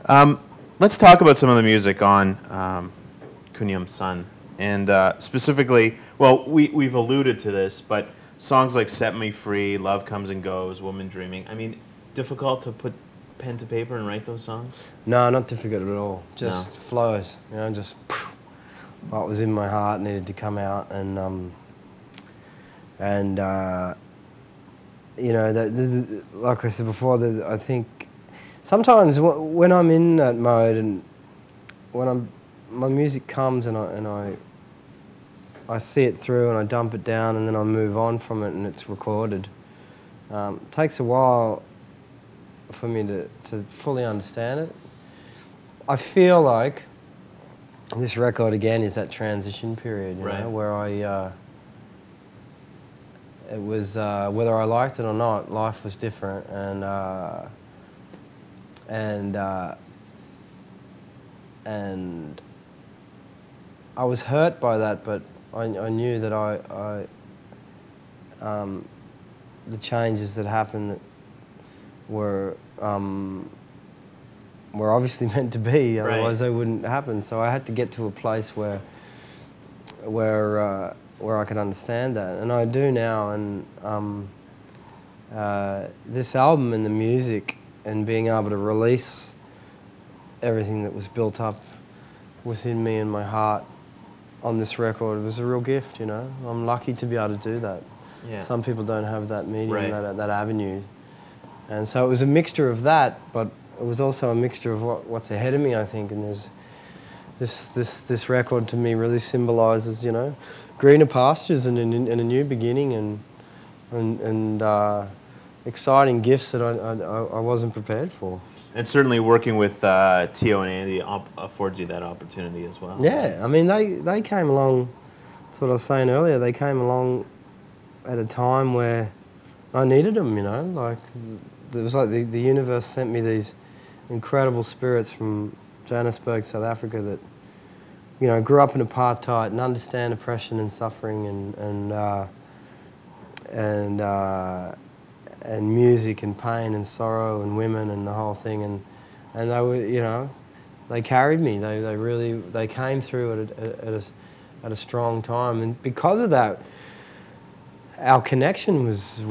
Let's talk about some of the music on Koonyum Sun, and specifically, well, we've alluded to this, but songs like "Set Me Free," "Love Comes and Goes," "Woman Dreaming." I mean, difficult to put pen to paper and write those songs? No, not difficult at all. Just No. flows, you know, just what was in my heart needed to come out, and you know, like I said before, I think sometimes when I'm in that mode and when my music comes and I see it through and I dump it down and then I move on from it and it's recorded. It takes a while for me to fully understand it. I feel like this record again is that transition period, you know, where it was whether I liked it or not, life was different, and I was hurt by that, but I knew that the changes that happened were obviously meant to be, otherwise they wouldn't happen. So I had to get to a place where I could understand that, and I do now. And this album and the music and being able to release everything that was built up within me and my heart on this record was a real gift, you know. I'm lucky to be able to do that. Yeah. Some people don't have that medium, that avenue. And so it was a mixture of that, but it was also a mixture of what's ahead of me, I think. And there's this record to me really symbolises, you know, greener pastures and a new beginning and exciting gifts that I wasn't prepared for. And certainly working with Tio and Andy affords you that opportunity as well. Yeah, I mean, they came along, that's what I was saying earlier, they came along at a time where I needed them, you know, like, it was like the universe sent me these incredible spirits from Johannesburg, South Africa that, you know, grew up in apartheid and understand oppression and suffering and music and pain and sorrow and women and the whole thing, and they were, you know, they carried me. They came through at a strong time, and because of that, our connection was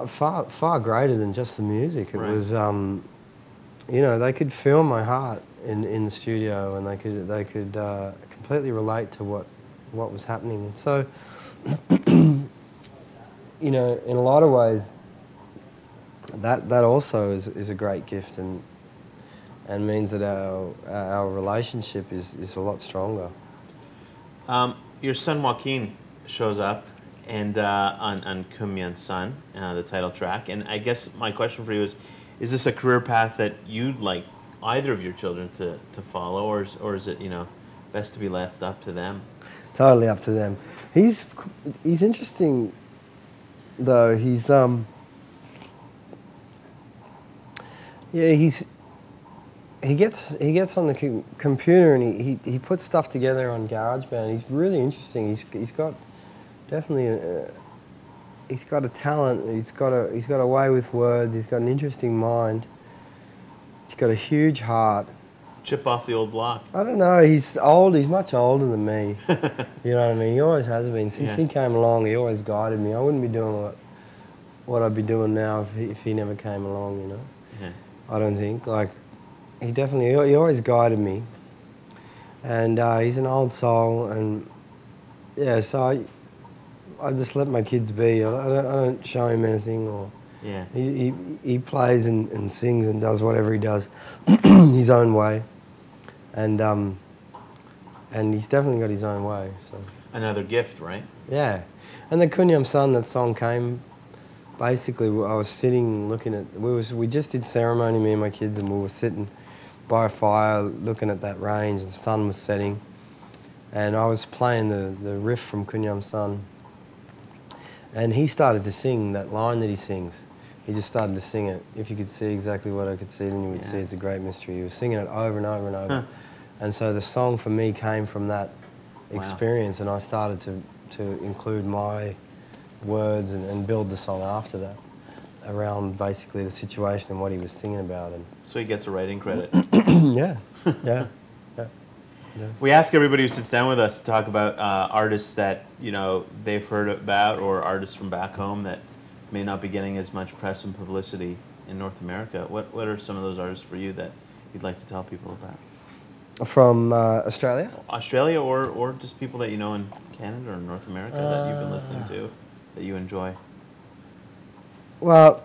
far greater than just the music. It was, you know, they could feel my heart in the studio, and they could completely relate to what was happening. So, you know, in a lot of ways, that also is a great gift and means that our relationship is a lot stronger. Your son Joaquin shows up and on Koonyum Sun, the title track, and I guess my question for you is this a career path that you'd like either of your children to follow, or is it, you know, best to be left up to them? Totally up to them. He's interesting though. He's yeah, he gets on the computer and he puts stuff together on GarageBand. He's really interesting. He's got definitely he's got a talent. He's got a way with words. He's got an interesting mind. He's got a huge heart. Chip off the old block. I don't know. He's old. He's much older than me. You know what I mean? He always has been. Since he came along, he always guided me. I wouldn't be doing what I'd be doing now if he never came along, you know? Yeah. I don't think. Like, he always guided me. And he's an old soul, and yeah, so I just let my kids be. I don't show him anything, or he plays and sings and does whatever he does his own way. And he's definitely got his own way. So another gift, right? Yeah. And the Koonyum Sun, that song came, basically I was sitting looking at, we just did ceremony, me and my kids, and we were sitting by a fire looking at that range, and the sun was setting, and I was playing the riff from Koonyum Sun, and he started to sing that line that he sings. He just started to sing it. If you could see exactly what I could see, then you would see it's a great mystery. He was singing it over and over and over. And so the song for me came from that experience, and I started to include my words and build the song after that, around basically the situation and what he was singing about. And so he gets a writing credit. Yeah, yeah, yeah. Yeah. We ask everybody who sits down with us to talk about artists that they've heard about, or artists from back home that may not be getting as much press and publicity in North America. What are some of those artists for you that you'd like to tell people about? From Australia? Australia, or just people that you know in Canada or North America that you've been listening to, that you enjoy? Well,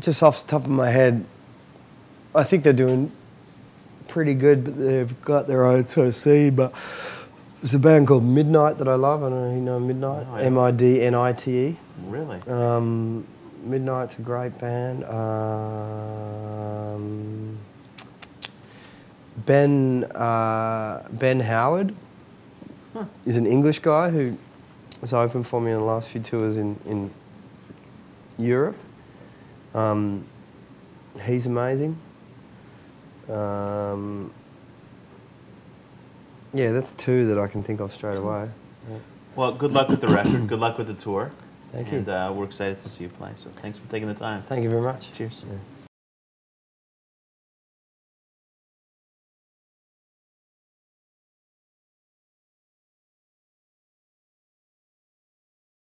just off the top of my head, I think they're doing pretty good, but they've got their own sort of scene. But there's a band called Midnight that I love. I don't know if you know Midnight. No, Midnite. Really? Midnight's a great band. Ben Howard is an English guy who has opened for me in the last few tours in Europe. He's amazing. Yeah, that's two that I can think of straight away. Yeah. Well, good luck with the record. Good luck with the tour. Thank you. And we're excited to see you play. So thanks for taking the time. Thank you very much. Cheers. Yeah.